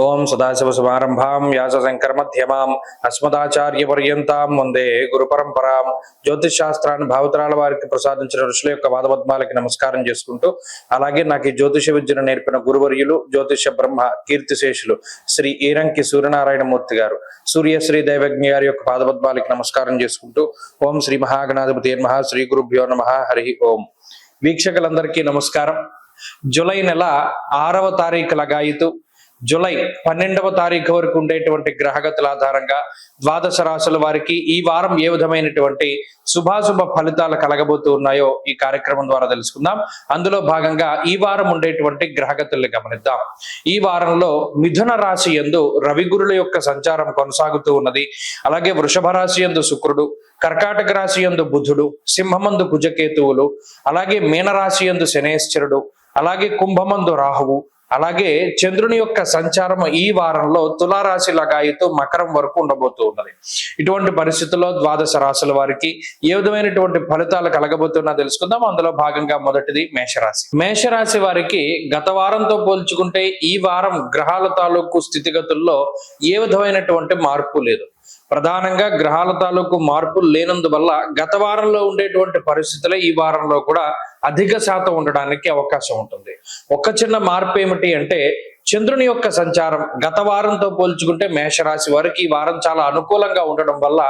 ఓం సదాశివసమారంభాం వ్యాసశంకరమధ్యమాం అస్మదాచార్యపర్యంతాం వందే గురు పరంపరాం. జ్యోతిష్ శాస్త్రాన్ని భావతరాల వారికి ప్రసాదించిన ఋషుల యొక్క వాదపద్మాలకి నమస్కారం చేసుకుంటూ, అలాగే నాకు ఈ జ్యోతిష విద్యను నేర్పిన గురువర్యులు జ్యోతిష బ్రహ్మ కీర్తిశేషులు శ్రీ ఈరంకి సూర్యనారాయణమూర్తి గారు, సూర్యశ్రీ దైవజ్ఞ గారి యొక్క పాదపద్మాలకి నమస్కారం చేసుకుంటూ, ఓం శ్రీ మహాగణాధిపతి నమః, శ్రీ గురుభ్యో నమః, హరి ఓం. వీక్షకులందరికీ నమస్కారం. జూలై నెల 6వ తారీఖు లగాయితూ జూలై 12వ తారీఖు వరకు ఉండేటువంటి గ్రహగతుల ఆధారంగా ద్వాదశ రాశుల వారికి ఈ వారం ఏ విధమైనటువంటి శుభాశుభ ఫలితాలు కలగబోతూ ఉన్నాయో ఈ కార్యక్రమం ద్వారా తెలుసుకుందాం. అందులో భాగంగా ఈ వారం ఉండేటువంటి గ్రహగతుల్ని గమనిద్దాం. ఈ వారంలో మిథున రాశి యందు రవిగురుల యొక్క సంచారం కొనసాగుతూ ఉన్నది. అలాగే వృషభ రాశి యందు శుక్రుడు, కర్కాటక రాశి యందు బుధుడు, సింహమందు కుజకేతువులు, అలాగే మీనరాశి యందు శనేశ్వరుడు, అలాగే కుంభమందు రాహువు, అలాగే చంద్రుని యొక్క సంచారం ఈ వారంలో తులారాశి లగాయితూ మకరం వరకు ఉండబోతూ ఉన్నది. ఇటువంటి పరిస్థితుల్లో ద్వాదశ రాశుల వారికి ఏ విధమైనటువంటి ఫలితాలు కలగబోతున్నా తెలుసుకుందాం. అందులో భాగంగా మొదటిది మేషరాశి. మేషరాశి వారికి గత వారంతో పోల్చుకుంటే ఈ వారం గ్రహాల తాలూకు స్థితిగతుల్లో ఏ విధమైనటువంటి మార్పు లేదు. ప్రధానంగా గ్రహాల తాలూకు మార్పులు లేనందువల్ల గత వారంలో ఉండేటువంటి పరిస్థితులే ఈ వారంలో కూడా అధిక శాతం ఉండడానికి అవకాశం ఉంటుంది. ఒక చిన్న మార్పు ఏమిటి అంటే, చంద్రుని యొక్క సంచారం గత వారంతో పోల్చుకుంటే మేషరాశి వారికి ఈ వారం చాలా అనుకూలంగా ఉండడం వల్ల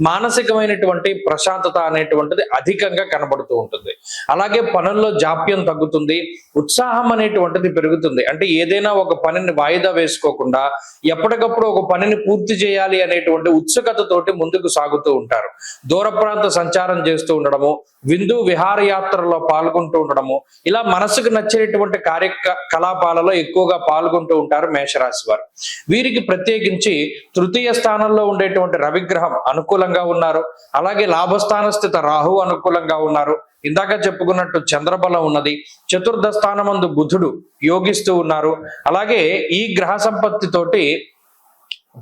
మానసికమైనటువంటి ప్రశాంతత అనేటువంటిది అధికంగా కనబడుతూ ఉంటుంది. అలాగే పనుల్లో జాప్యం తగ్గుతుంది, ఉత్సాహం అనేటువంటిది పెరుగుతుంది. అంటే ఏదైనా ఒక పనిని వాయిదా వేసుకోకుండా ఎప్పటికప్పుడు ఒక పనిని పూర్తి చేయాలి అనేటువంటి ఉత్సుకతతోటి ముందుకు సాగుతూ ఉంటారు. దూర ప్రాంత సంచారం చేస్తూ ఉండడము, విందు విహారయాత్రలో పాల్గొంటూ ఉండడము, ఇలా మనసుకు నచ్చినటువంటి కార్యకలాపాలలో ఎక్కువగా పాల్గొంటూ ఉంటారు మేషరాశి వారు. వీరికి ప్రత్యేకించి తృతీయ స్థానంలో ఉండేటువంటి రవిగ్రహం అనుకూలంగా ఉన్నారు. అలాగే లాభస్థాన స్థిత రాహు అనుకూలంగా ఉన్నారు. ఇందాక చెప్పుకున్నట్టు చంద్రబలం ఉన్నది. చతుర్థ స్థానమందు బుధుడు యోగిస్తూ ఉన్నారు. అలాగే ఈ గ్రహ సంపత్తితోటి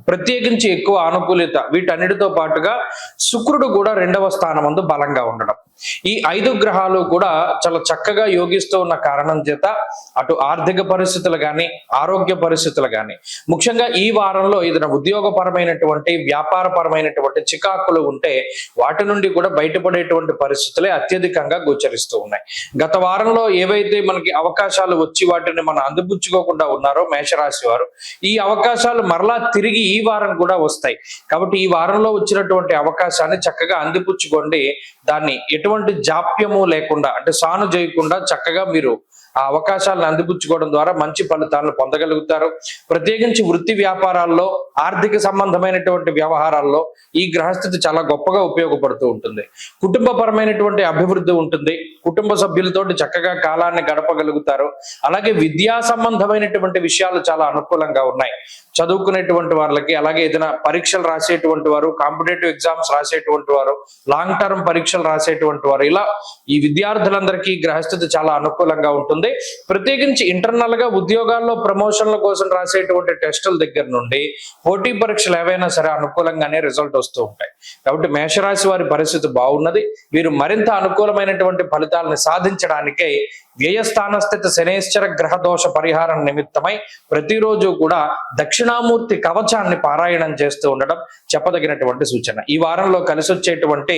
ప్రత్యేకించి ఎక్కువ అనుకూలత వీటన్నిటితో పాటుగా శుక్రుడు కూడా 2వ స్థానమందు బలంగా ఉండడం, ఈ 5 గ్రహాలు కూడా చాలా చక్కగా యోగిస్తూ ఉన్న కారణం చేత అటు ఆర్థిక పరిస్థితులు కానీ ఆరోగ్య పరిస్థితులు కానీ, ముఖ్యంగా ఈ వారంలో ఏదైనా ఉద్యోగపరమైనటువంటి వ్యాపారపరమైనటువంటి చికాకులు ఉంటే వాటి నుండి కూడా బయటపడేటువంటి పరిస్థితులే అత్యధికంగా గోచరిస్తూ ఉన్నాయి. గత వారంలో ఏవైతే మనకి అవకాశాలు వచ్చి వాటిని మనం అందిపుచ్చుకోకుండా ఉన్నారో మేషరాశి వారు, ఈ అవకాశాలు మరలా తిరిగి ఈ వారం కూడా వస్తాయి. కాబట్టి ఈ వారంలో వచ్చినటువంటి అవకాశాన్ని చక్కగా అందిపుచ్చుకోండి. దాన్ని ఎటువంటి జాప్యము లేకుండా, అంటే సాను చేయకుండా చక్కగా మీరు ఆ అవకాశాలను అందిపుచ్చుకోవడం ద్వారా మంచి ఫలితాలను పొందగలుగుతారు. ప్రత్యేకించి వృత్తి వ్యాపారాల్లో ఆర్థిక సంబంధమైనటువంటి వ్యవహారాల్లో ఈ గ్రహస్థితి చాలా గొప్పగా ఉపయోగపడుతూ ఉంటుంది. కుటుంబపరమైనటువంటి అభివృద్ధి ఉంటుంది. కుటుంబ సభ్యులతోటి చక్కగా కాలాన్ని గడపగలుగుతారు. అలాగే విద్యా సంబంధమైనటువంటి విషయాలు చాలా అనుకూలంగా ఉన్నాయి. చదువుకునేటువంటి వాళ్ళకి, అలాగే ఏదైనా పరీక్షలు రాసేటువంటి వారు, కాంపిటేటివ్ ఎగ్జామ్స్ రాసేటువంటి వారు, లాంగ్ టర్మ్ పరీక్షలు రాసేటువంటి వారు, ఇలా ఈ విద్యార్థులందరికీ గ్రహస్థితి చాలా అనుకూలంగా ఉంటుంది. ప్రత్యేకించి ఇంటర్నల్ గా ఉద్యోగాల్లో ప్రమోషన్ల కోసం రాసేటువంటి టెస్టుల దగ్గర నుండి పోటీ పరీక్షలు ఏవైనా సరే అనుకూలంగానే రిజల్ట్ వస్తూ ఉంటాయి. కాబట్టి మేషరాశి వారి పరిస్థితి బాగున్నది. వీరు మరింత అనుకూలమైనటువంటి ఫలితాలను సాధించడానికై వ్యయస్థాన స్థిత శనేశ్వర గ్రహ దోష పరిహారం నిమిత్తమై ప్రతిరోజు కూడా దక్షిణామూర్తి కవచాన్ని పారాయణం చేస్తూ ఉండడం చెప్పదగినటువంటి సూచన. ఈ వారంలో కలిసి వచ్చేటువంటి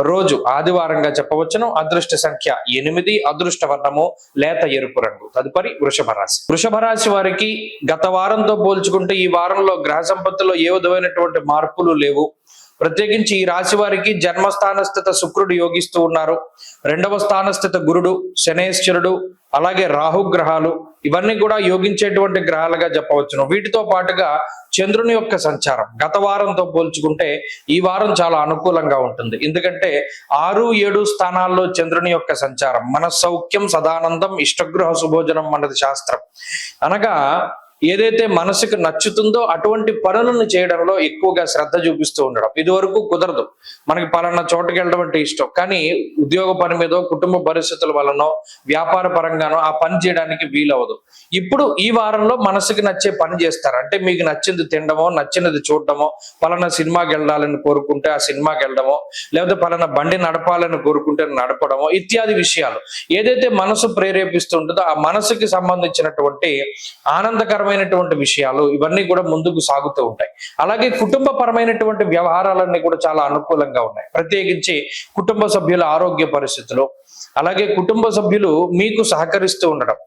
రోజు ఆదివారంగా చెప్పవచ్చును. అదృష్ట సంఖ్య 8, అదృష్ట వర్ణము లేత ఎరుపు రంగు. తదుపరి వృషభ రాశి. వృషభ రాశి వారికి గత వారంతో పోల్చుకుంటే ఈ వారంలో గ్రహ సంపత్తిలో ఏ విధమైనటువంటి మార్పులు లేవు. ప్రత్యేకించి ఈ రాశి వారికి జన్మస్థాన స్థిత శుక్రుడు యోగిస్తూ ఉన్నారు. 2వ స్థాన స్థిత గురుడు, శనేశ్వరుడు, అలాగే రాహుగ్రహాలు ఇవన్నీ కూడా యోగించేటువంటి గ్రహాలుగా చెప్పవచ్చును. వీటితో పాటుగా చంద్రుని యొక్క సంచారం గత వారంతో పోల్చుకుంటే ఈ వారం చాలా అనుకూలంగా ఉంటుంది. ఎందుకంటే 6, 7 స్థానాల్లో చంద్రుని యొక్క సంచారం మన సౌఖ్యం సదానందం ఇష్టగృహ సుభోజనం అన్నది శాస్త్రం. అనగా ఏదైతే మనసుకు నచ్చుతుందో అటువంటి పనులను చేయడంలో ఎక్కువగా శ్రద్ధ చూపిస్తూ ఉండడం. ఇదివరకు కుదరదు, మనకి పలానా చోటుకి వెళ్ళడం అంటే ఇష్టం, కానీ ఉద్యోగ పని మీదో కుటుంబ పరిస్థితుల వలనో వ్యాపార పరంగానో ఆ పని చేయడానికి వీలవదు. ఇప్పుడు ఈ వారంలో మనసుకు నచ్చే పని చేస్తారు. అంటే మీకు నచ్చింది తినడమో, నచ్చినది చూడడమో, పలానా సినిమాకి వెళ్ళాలని కోరుకుంటే ఆ సినిమాకి వెళ్ళడమో, లేకపోతే పలానా బండి నడపాలని కోరుకుంటే నడపడమో, ఇత్యాది విషయాలు ఏదైతే మనసు ప్రేరేపిస్తుంటుందో ఆ మనసుకి సంబంధించినటువంటి ఆనందకరమైన వ్యాపారపరమైనటువంటి విషయాలు ఇవన్నీ కూడా ముందుకు సాగుతూ ఉంటాయి. అలాగే కుటుంబ పరమైనటువంటి వ్యవహారాలన్నీ కూడా చాలా అనుకూలంగా ఉన్నాయి. ప్రత్యేకించి కుటుంబ సభ్యుల ఆరోగ్య పరిస్థితులు, అలాగే కుటుంబ సభ్యులు మీకు సహకరిస్తూ ఉండడం,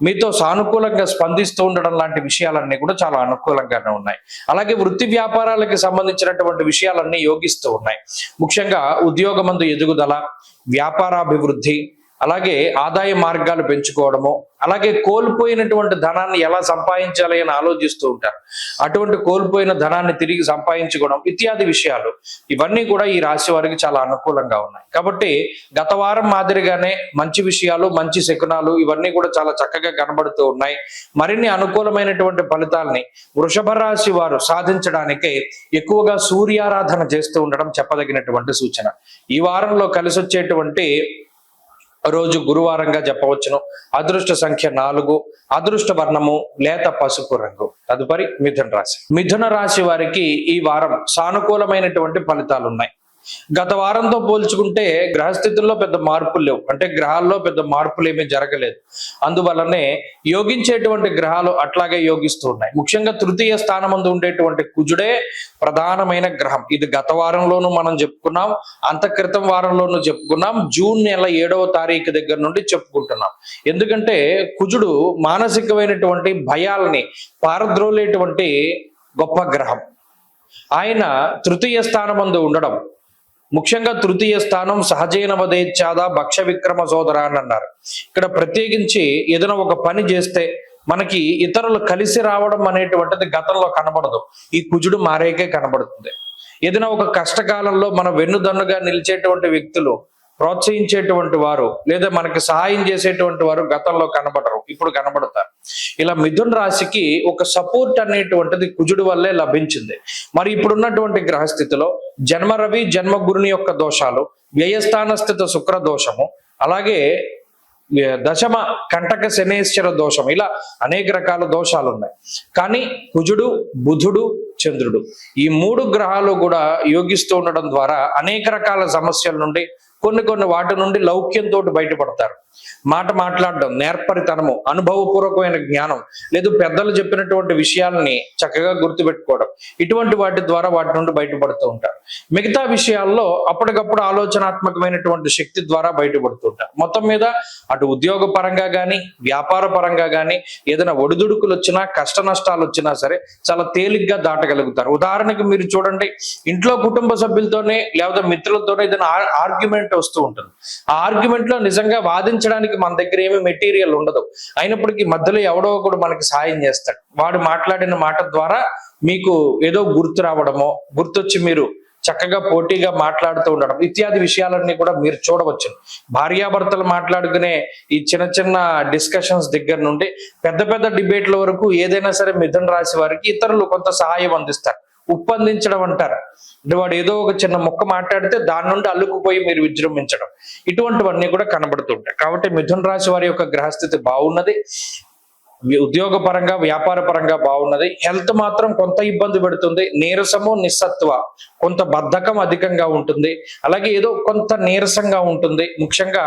మీతో సానుకూలంగా స్పందిస్తూ ఉండడం లాంటి విషయాలన్నీ కూడా చాలా అనుకూలంగానే ఉన్నాయి. అలాగే వృత్తి వ్యాపారాలకు సంబంధించినటువంటి విషయాలన్నీ యోగిస్తూ ఉన్నాయి. ముఖ్యంగా ఉద్యోగమందు ఎదుగుదల, వ్యాపారాభివృద్ధి, అలాగే ఆదాయ మార్గాలు పెంచుకోవడము, అలాగే కోల్పోయినటువంటి ధనాన్ని ఎలా సంపాదించాలి అని ఆలోచిస్తూ ఉంటారు. అటువంటి కోల్పోయిన ధనాన్ని తిరిగి సంపాదించుకోవడం ఇత్యాది విషయాలు ఇవన్నీ కూడా ఈ రాశి వారికి చాలా అనుకూలంగా ఉన్నాయి. కాబట్టి గత వారం మాదిరిగానే మంచి విషయాలు, మంచి శకునాలు ఇవన్నీ కూడా చాలా చక్కగా కనబడుతూ ఉన్నాయి. మరిన్ని అనుకూలమైనటువంటి ఫలితాల్ని వృషభ రాశి వారు సాధించడానికే ఎక్కువగా సూర్యారాధన చేస్తూ ఉండడం చెప్పదగినటువంటి సూచన. ఈ వారంలో కలిసి వచ్చేటువంటి రోజు గురువారంగా చెప్పవచ్చును. అదృష్ట సంఖ్య 4, అదృష్ట వర్ణము లేత పసుపు రంగు. తదుపరి మిథున రాశి. మిథున రాశి వారికి ఈ వారం సానుకూలమైనటువంటి ఫలితాలు ఉన్నాయి. గత వారంతో పోల్చుకుంటే గ్రహస్థితుల్లో పెద్ద మార్పులు లేవు, అంటే గ్రహాల్లో పెద్ద మార్పులు ఏమీ జరగలేదు. అందువల్లనే యోగించేటువంటి గ్రహాలు అట్లాగే యోగిస్తూ ఉన్నాయి. ముఖ్యంగా తృతీయ స్థానమందు ఉండేటువంటి కుజుడే ప్రధానమైన గ్రహం. ఇది గత వారంలోనూ మనం చెప్పుకున్నాం, అంత క్రితం వారంలోనూ చెప్పుకున్నాం, జూన్ నెల 7వ తారీఖు దగ్గర నుండి చెప్పుకుంటున్నాం. ఎందుకంటే కుజుడు మానసికమైనటువంటి భయాల్ని పారద్రోలేటువంటి గొప్ప గ్రహం. ఆయన తృతీయ స్థానమందు ఉండడం, ముఖ్యంగా తృతీయ స్థానం సహజైన వదేచ్ఛాద భక్ష విక్రమ సోదర అని అన్నారు. ఇక్కడ ప్రత్యేకించి ఏదైనా ఒక పని చేస్తే మనకి ఇతరులు కలిసి రావడం అనేటువంటిది గతంలో కనబడదు, ఈ కుజుడు మారేకే కనబడుతుంది. ఏదైనా ఒక కష్టకాలంలో మన వెన్నుదన్నుగా నిలిచేటువంటి వ్యక్తులు, ప్రోత్సహించేటువంటి వారు, లేదా మనకి సహాయం చేసేటువంటి వారు గతంలో కనబడరు, ఇప్పుడు కనబడతారు. ఇలా మిథున రాశికి ఒక సపోర్ట్ అనేటువంటిది కుజుడు వల్లే లభించింది. మరి ఇప్పుడున్నటువంటి గ్రహస్థితిలో జన్మ రవి, జన్మ గురుని యొక్క దోషాలు, వ్యయస్థాన స్థిత శుక్ర దోషము, అలాగే దశమ కంటక శనేశ్వర దోషం, ఇలా అనేక రకాల దోషాలు ఉన్నాయి. కానీ కుజుడు, బుధుడు, చంద్రుడు ఈ 3 గ్రహాలు కూడా యోగిస్తూ ఉండడం ద్వారా అనేక రకాల సమస్యల నుండి, కొన్ని వాటి నుండి లౌక్యంతో బయటపడతారు. మాట మాట్లాడడం, నేర్పరితనము, అనుభవపూర్వకమైన జ్ఞానం, లేదు పెద్దలు చెప్పినటువంటి విషయాలని చక్కగా గుర్తుపెట్టుకోవడం, ఇటువంటి వాటి ద్వారా వాటి నుండి బయటపడుతూ ఉంటారు. మిగతా విషయాల్లో అప్పటికప్పుడు ఆలోచనాత్మకమైనటువంటి శక్తి ద్వారా బయటపడుతూ ఉంటారు. మొత్తం మీద అటు ఉద్యోగ పరంగా కానీ, వ్యాపార పరంగా కానీ ఏదైనా ఒడిదుడుకులు వచ్చినా, కష్ట నష్టాలు వచ్చినా సరే చాలా తేలిగ్గా దాటగలుగుతారు. ఉదాహరణకి మీరు చూడండి, ఇంట్లో కుటుంబ సభ్యులతోనే లేదా మిత్రులతోనే ఏదైనా ఆర్గ్యుమెంట్ వస్తూ ఉంటుంది. ఆ ఆర్గ్యుమెంట్ లో నిజంగా వాదించడానికి మన దగ్గర ఏమీ మెటీరియల్ ఉండదు, అయినప్పటికీ మధ్యలో ఎవడో ఒకడు మనకి సాయం చేస్తాడు. వాడు మాట్లాడిన మాట ద్వారా మీకు ఏదో గుర్తు రావడమో, గుర్తొచ్చి మీరు చక్కగా పోటీగా మాట్లాడుతూ ఉండడం ఇత్యాది విషయాలన్నీ కూడా మీరు చూడవచ్చు. భార్యాభర్తలు మాట్లాడుకునే ఈ చిన్న డిస్కషన్స్ దగ్గర నుండి పెద్ద పెద్ద డిబేట్ల వరకు ఏదైనా సరే మిథున రాశి వారికి ఇతరులు కొంత సహాయం అందిస్తారు. ఉప్పందించడం అంటారు, అంటే వాడు ఏదో ఒక చిన్న ముక్క మాట్లాడితే దాని నుండి అల్లుకుపోయి మీరు విజృంభించడం, ఇటువంటివన్నీ కూడా కనబడుతుంటాయి. కాబట్టి మిథున రాశి వారి యొక్క గ్రహస్థితి బాగున్నది, ఉద్యోగ పరంగా, వ్యాపార పరంగా బాగున్నది. హెల్త్ మాత్రం కొంత ఇబ్బంది పెడుతుంది, నీరసము, నిస్సత్వ, కొంత బద్ధకం అధికంగా ఉంటుంది, అలాగే ఏదో కొంత నీరసంగా ఉంటుంది. ముఖ్యంగా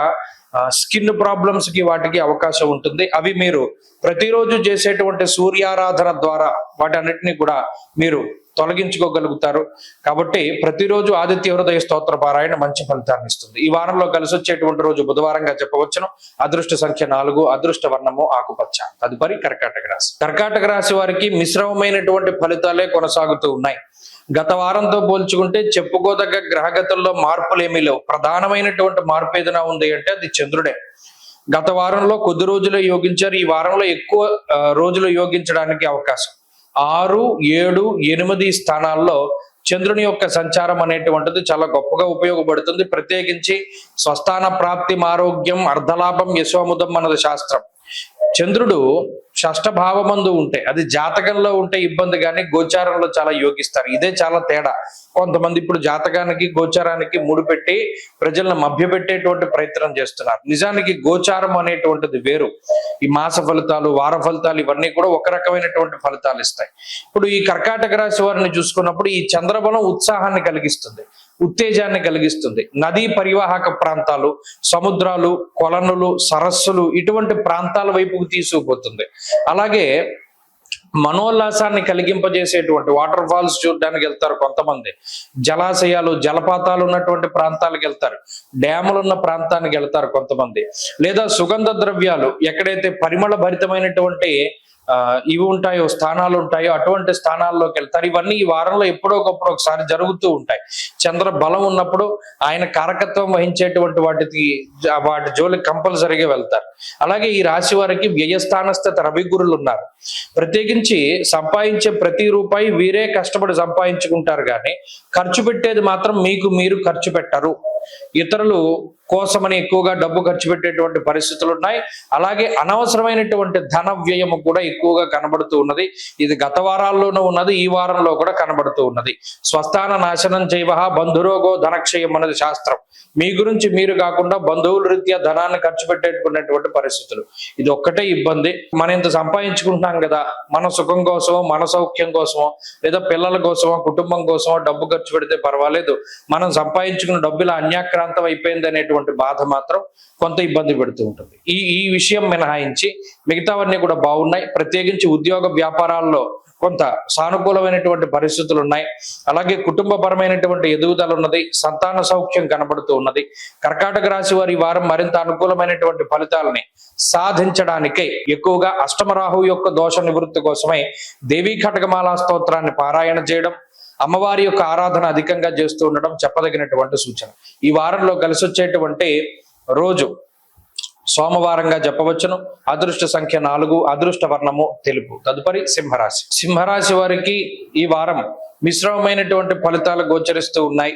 స్కిన్ ప్రాబ్లమ్స్ కి వాటికి అవకాశం ఉంటుంది. అవి మీరు ప్రతిరోజు చేసేటువంటి సూర్యారాధన ద్వారా వాటన్నిటిని కూడా మీరు తొలగించుకోగలుగుతారు. కాబట్టి ప్రతిరోజు ఆదిత్య హృదయ స్తోత్ర పారాయణ మంచి ఫలితాన్ని ఇస్తుంది. ఈ వారంలో కలిసి వచ్చేటువంటి రోజు బుధవారంగా చెప్పవచ్చును. అదృష్ట సంఖ్య 4, అదృష్ట వర్ణము ఆకుపచ్చ. తదుపరి కర్కాటక రాశి. కర్కాటక రాశి వారికి మిశ్రమమైనటువంటి ఫలితాలే కొనసాగుతూ ఉన్నాయి. గత వారంతో పోల్చుకుంటే చెప్పుకోదగ్గ గ్రహగతుల్లో మార్పులు ఏమీ లేవు. ప్రధానమైనటువంటి మార్పు ఏదైనా ఉంది అంటే అది చంద్రుడే. గత వారంలో కొద్ది రోజులే యోగించారు, ఈ వారంలో ఎక్కువ రోజులు యోగించడానికి అవకాశం. 6, 7, 8 స్థానాల్లో చంద్రుని యొక్క సంచారం అనేటువంటిది చాలా గొప్పగా ఉపయోగపడుతుంది. ప్రత్యేకించి స్వస్థాన ప్రాప్తి, ఆరోగ్యం, అర్ధలాభం, యశోముదం అన్నది శాస్త్రం. చంద్రుడు షష్ఠభావమందు ఉంటే, అది జాతకంలో ఉంటే ఇబ్బంది, కానీ గోచారంలో చాలా యోగిస్తారు. ఇదే చాలా తేడా. కొంతమంది ఇప్పుడు జాతకానికి, గోచారానికి ముడిపెట్టి ప్రజలను మభ్యపెట్టేటువంటి ప్రయత్నం చేస్తున్నారు. నిజానికి గోచారం అనేటువంటిది వేరు. ఈ మాస ఫలితాలు, వార ఫలితాలు ఇవన్నీ కూడా ఒక రకమైనటువంటి ఫలితాలు ఇస్తాయి. ఇప్పుడు ఈ కర్కాటక రాశి వారిని చూసుకున్నప్పుడు ఈ చంద్రబలం ఉత్సాహాన్ని కలిగిస్తుంది, ఉత్తేజాన్ని కలిగిస్తుంది. నదీ పరివాహక ప్రాంతాలు, సముద్రాలు, కొలనులు, సరస్సులు ఇటువంటి ప్రాంతాల వైపుకు తీసుకుపోతుంది. అలాగే మనోల్లాసాన్ని కలిగింపజేసేటువంటి వాటర్ ఫాల్స్ చూడడానికి వెళ్తారు కొంతమంది, జలాశయాలు జలపాతాలు ఉన్నటువంటి ప్రాంతాలకు వెళ్తారు, డ్యాములు ఉన్న ప్రాంతానికి వెళ్తారు కొంతమంది, లేదా సుగంధ ద్రవ్యాలు ఎక్కడైతే పరిమళ భరితమైనటువంటి ఇవి ఉంటాయో స్థానాలు ఉంటాయో అటువంటి స్థానాల్లోకి వెళ్తారు. ఇవన్నీ ఈ వారంలో ఎప్పుడో ఒకప్పుడు ఒకసారి జరుగుతూ ఉంటాయి. చంద్ర బలం ఉన్నప్పుడు ఆయన కారకత్వం వహించేటువంటి వాటి జోలికి కంపల్సరీగా వెళ్తారు. అలాగే ఈ రాశి వారికి వ్యయస్థానస్థిత రవిగురులు ఉన్నారు. ప్రత్యేకించి సంపాదించే ప్రతి రూపాయి వీరే కష్టపడి సంపాదించుకుంటారు, కానీ ఖర్చు పెట్టేది మాత్రం మీకు మీరు ఖర్చు పెట్టరు. ఇతరులు కోసమని ఎక్కువగా డబ్బు ఖర్చు పెట్టేటువంటి పరిస్థితులు ఉన్నాయి. అలాగే అనవసరమైనటువంటి ధన వ్యయము కూడా ఎక్కువగా కనబడుతూ ఉన్నది. ఇది గత వారాల్లోనూ ఉన్నది, ఈ వారంలో కూడా కనబడుతూ ఉన్నది. స్వస్థాన నాశనం చేయవ బంధురోగో ధనక్షయం అన్నది శాస్త్రం. మీ గురించి మీరు కాకుండా బంధువుల రీత్యా ధనాన్ని ఖర్చు పెట్టేటువంటి పరిస్థితులు. ఇది ఒక్కటే ఇబ్బంది. మనం ఇంత సంపాదించుకుంటున్నాం కదా, మన సుఖం కోసమో మన సౌఖ్యం కోసమో లేదా పిల్లల కోసమో కుటుంబం కోసమో డబ్బు ఖర్చు పెడితే పర్వాలేదు, మనం సంపాదించుకున్న డబ్బు ఇలా అన్యాక్రాంతం అయిపోయింది అనేటువంటి బాధ మాత్రం కొంత ఇబ్బంది పెడుతూ ఉంటుంది. ఈ విషయం మినహాయించి మిగతావన్నీ కూడా బాగున్నాయి. ప్రత్యేకించి ఉద్యోగ వ్యాపారాల్లో కొంత సానుకూలమైనటువంటి పరిస్థితులు ఉన్నాయి. అలాగే కుటుంబపరమైనటువంటి ఎదుగుదల ఉన్నది, సంతాన సౌఖ్యం కనబడుతూ ఉన్నది. కర్కాటక రాశి వారి వారం మరింత అనుకూలమైనటువంటి ఫలితాలని సాధించడానికై ఎక్కువగా అష్టమరాహు యొక్క దోష నివృత్తి కోసమై దేవీ ఖడ్గమాలా స్తోత్రాన్ని పారాయణ చేయడం, అమ్మవారి యొక్క ఆరాధన అధికంగా చేస్తూ ఉండడం చెప్పదగినటువంటి సూచన. ఈ వారంలో కలిసి వచ్చేటువంటి రోజు సోమవారంగా చెప్పవచ్చును. అదృష్ట సంఖ్య 4, అదృష్ట వర్ణము తెలుపు. తదుపరి సింహరాశి. సింహరాశి వారికి ఈ వారం మిశ్రమమైనటువంటి ఫలితాలు గోచరిస్తూ ఉన్నాయి.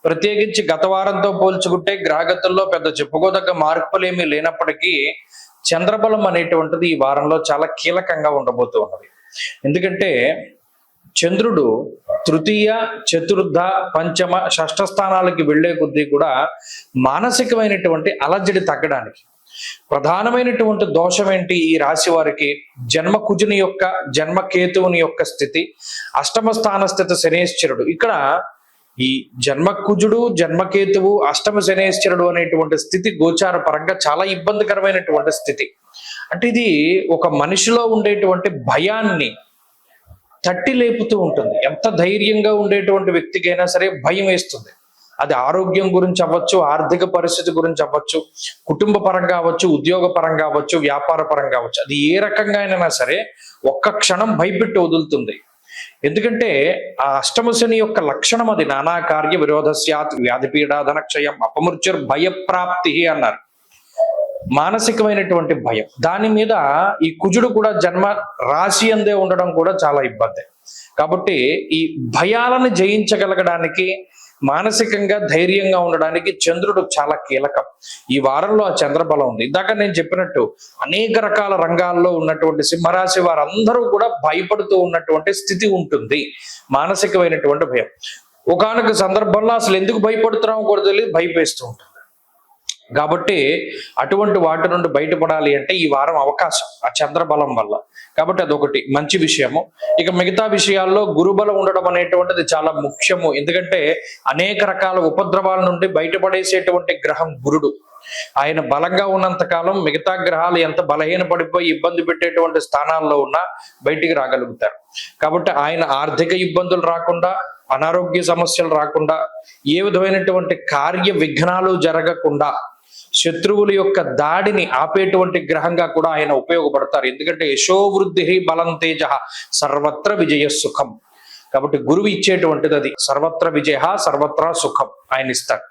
ప్రత్యేకించి గత వారంతో పోల్చుకుంటే గ్రహగతుల్లో పెద్ద చెప్పుకోదగ్గ మార్పులేమీ లేనప్పటికీ చంద్రబలం అనేటువంటిది ఈ వారంలో చాలా కీలకంగా ఉండబోతూ ఉన్నది. ఎందుకంటే చంద్రుడు తృతీయ, చతుర్థ, పంచమ, షష్ఠ స్థానాలకి వెళ్లే కొద్దీ కూడా మానసికమైనటువంటి అలజడి తగ్గడానికి ప్రధానమైనటువంటి దోషం ఏంటి? ఈ రాశి వారికి జన్మకుజుని యొక్క జన్మకేతువుని యొక్క స్థితి, అష్టమ స్థాన స్థితి శనేశ్వరుడు. ఇక్కడ ఈ జన్మకుజుడు జన్మకేతువు అష్టమ శనేశ్వరుడు అనేటువంటి స్థితి గోచార పరంగా చాలా ఇబ్బందికరమైనటువంటి స్థితి. అంటే ఇది ఒక మనిషిలో ఉండేటువంటి భయాన్ని తట్టి లేపుతూ ఉంటుంది. ఎంత ధైర్యంగా ఉండేటువంటి వ్యక్తికైనా సరే భయం వేస్తుంది. అది ఆరోగ్యం గురించి అవ్వచ్చు, ఆర్థిక పరిస్థితి గురించి అవ్వచ్చు, కుటుంబ పరంగా అవ్వచ్చు, ఉద్యోగ పరంగా అవ్వచ్చు, వ్యాపార పరంగా అవ్వచ్చు. అది ఏ రకంగా అయినా సరే ఒక్క క్షణం భయపెట్టి వదులుతుంది. ఎందుకంటే ఆ అష్టమ శని యొక్క లక్షణం అది. నానా కార్య విరోధస్యాత్ వ్యాధిపీడా ధనక్షయం అపమృత్యుర్ భయప్రాప్తి అన్నారు. మానసికమైనటువంటి భయం. దాని మీద ఈ కుజుడు కూడా జన్మ రాశి అందే ఉండడం కూడా చాలా ఇబ్బంది. కాబట్టి ఈ భయాలను జయించగలగడానికి, మానసికంగా ధైర్యంగా ఉండడానికి చంద్రుడు చాలా కీలకం. ఈ వారంలో ఆ చంద్రబలం ఉంది. ఇందాక నేను చెప్పినట్టు అనేక రకాల రంగాల్లో ఉన్నటువంటి సింహరాశి వారందరూ కూడా భయపడుతూ ఉన్నటువంటి స్థితి ఉంటుంది. మానసికమైనటువంటి భయం. ఒకానొక సందర్భంలో అసలు ఎందుకు భయపడుతున్నామో కూడా తెలియదు, భయపేస్తూ ఉంటుంది. కాబట్టి అటువంటి వాటి నుండి బయటపడాలి అంటే ఈ వారం అవకాశం ఆ చంద్రబలం వల్ల. కాబట్టి అదొకటి మంచి విషయము. ఇక మిగతా విషయాల్లో గురుబలం ఉండడం అనేటువంటిది చాలా ముఖ్యము. ఎందుకంటే అనేక రకాల ఉపద్రవాల నుండి బయటపడేసేటువంటి గ్రహం గురుడు. ఆయన బలంగా ఉన్నంత కాలం మిగతా గ్రహాలు ఎంత బలహీన పడిపోయి ఇబ్బంది పెట్టేటువంటి స్థానాల్లో ఉన్నా బయటికి రాగలుగుతారు. కాబట్టి ఆయన ఆర్థిక ఇబ్బందులు రాకుండా, అనారోగ్య సమస్యలు రాకుండా, ఏ విధమైనటువంటి కార్య విఘ్నాలు జరగకుండా, శత్రువుల యొక్క దాడిని ఆపేటువంటి గ్రహంగా కూడా ఆయన ఉపయోగపడతారు. ఎందుకంటే యశోవృద్ధి బలం తేజ సర్వత్ర విజయ సుఖం. కాబట్టి గురువు ఇచ్చేటువంటిది అది. సర్వత్ర విజయ సర్వత్రా సుఖం ఆయన ఇస్తారు.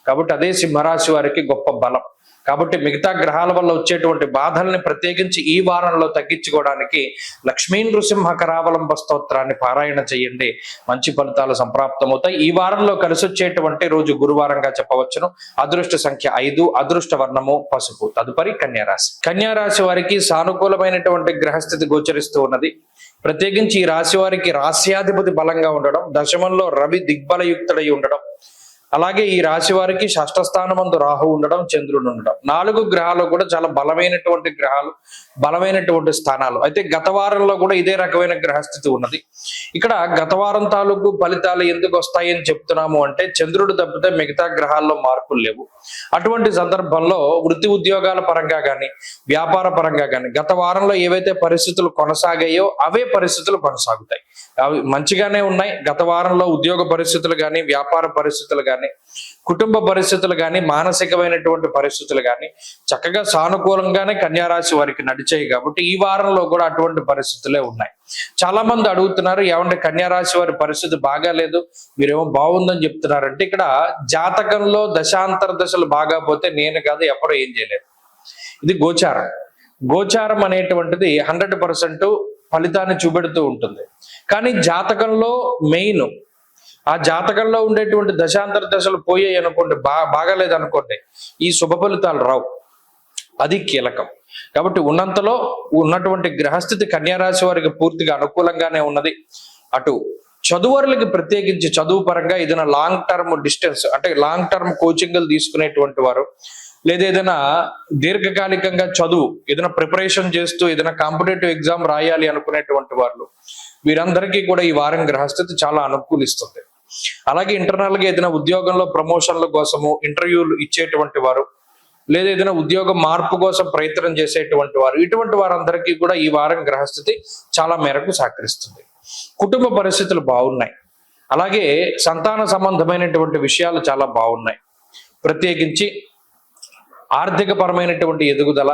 కాబట్టి అదే సింహరాశి వారికి గొప్ప బలం. కాబట్టి మిగతా గ్రహాల వల్ల వచ్చేటువంటి బాధల్ని ప్రత్యేకించి ఈ వారంలో తగ్గించుకోవడానికి లక్ష్మీ నృసింహ కరావలంబ స్తోత్రాన్ని పారాయణ చేయండి. మంచి ఫలితాలు సంప్రాప్తమవుతాయి. ఈ వారంలో కలిసి వచ్చేటువంటి రోజు గురువారంగా చెప్పవచ్చును. అదృష్ట సంఖ్య 5, అదృష్ట వర్ణము పసుపు. తదుపరి కన్యారాశి. కన్యారాశి వారికి సానుకూలమైనటువంటి గ్రహస్థితి గోచరిస్తూ ఉన్నది. ప్రత్యేకించి ఈ రాశి వారికి రాశ్యాధిపతి బలంగా ఉండడం, దశమంలో రవి దిగ్బలయుక్తుడై ఉండడం, అలాగే ఈ రాశి వారికి షష్ఠ స్థానమందు రాహు ఉండడం, చంద్రుడు ఉండడం, 4 గ్రహాలు కూడా చాలా బలమైనటువంటి గ్రహాలు, బలమైనటువంటి స్థానాలు. అయితే గత వారంలో కూడా ఇదే రకమైన గ్రహస్థితి ఉన్నది. ఇక్కడ గత వారం తాలూకు ఫలితాలు ఎందుకు వస్తాయని చెప్తున్నాము అంటే, చంద్రుడు తప్పితే మిగతా గ్రహాల్లో మార్పులు లేవు. అటువంటి సందర్భంలో వృత్తి ఉద్యోగాల పరంగా కానీ, వ్యాపార పరంగా కానీ గత వారంలో ఏవైతే పరిస్థితులు కొనసాగాయో అవే పరిస్థితులు కొనసాగుతాయి. అవి మంచిగానే ఉన్నాయి. గత వారంలో ఉద్యోగ పరిస్థితులు కానీ, వ్యాపార పరిస్థితులు కానీ, కుటుంబ పరిస్థితులు కానీ, మానసికమైనటువంటి పరిస్థితులు కానీ చక్కగా సానుకూలంగానే కన్యారాశి వారికి నడిచాయి. కాబట్టి ఈ వారంలో కూడా అటువంటి పరిస్థితులే ఉన్నాయి. చాలా మంది అడుగుతున్నారు, ఏమంటే కన్యారాశి వారి పరిస్థితి బాగాలేదు, మీరేమో బాగుందని చెప్తున్నారంటే, ఇక్కడ జాతకంలో దశాంతర దశలు బాగా పోతే నేను కాదు, ఎవరో ఏం చేయలేదు. ఇది గోచారం. గోచారం అనేటువంటిది 100% ఫలితాన్ని చూపెడుతూ ఉంటుంది. కానీ జాతకంలో మెయిన్, ఆ జాతకంలో ఉండేటువంటి దశాంతర దశలు పోయాయి అనుకోండి, బాగాలేదు అనుకోండి, ఈ శుభ ఫలితాలు రావు. అది కీలకం. కాబట్టి ఉన్నంతలో ఉన్నటువంటి గ్రహస్థితి కన్యారాశి వారికి పూర్తిగా అనుకూలంగానే ఉన్నది. అటు చదువురులకి ప్రత్యేకించి చదువు పరంగా ఏదైనా లాంగ్ టర్మ్ డిస్టెన్స్ అంటే లాంగ్ టర్మ్ కోచింగ్లు తీసుకునేటువంటి వారు, లేదా ఏదైనా దీర్ఘకాలికంగా చదువు ఏదైనా ప్రిపరేషన్ చేస్తూ ఏదైనా కాంపిటేటివ్ ఎగ్జామ్ రాయాలి అనుకునేటువంటి వాళ్ళు, వీరందరికీ కూడా ఈ వారం గ్రహస్థితి చాలా అనుకూలిస్తుంది. అలాగే ఇంటర్నల్ గా ఏదైనా ఉద్యోగంలో ప్రమోషన్ల కోసము ఇంటర్వ్యూలు ఇచ్చేటువంటి వారు, లేదా ఏదైనా ఉద్యోగం మార్పు కోసం ప్రయత్నం చేసేటువంటి వారు, ఇటువంటి వారందరికీ కూడా ఈ వారం గ్రహస్థితి చాలా మేరకు సహకరిస్తుంది. కుటుంబ పరిస్థితులు బాగున్నాయి. అలాగే సంతాన సంబంధమైనటువంటి విషయాలు చాలా బాగున్నాయి. ప్రత్యేకించి ఆర్థిక పరమైనటువంటి ఎదుగుదల,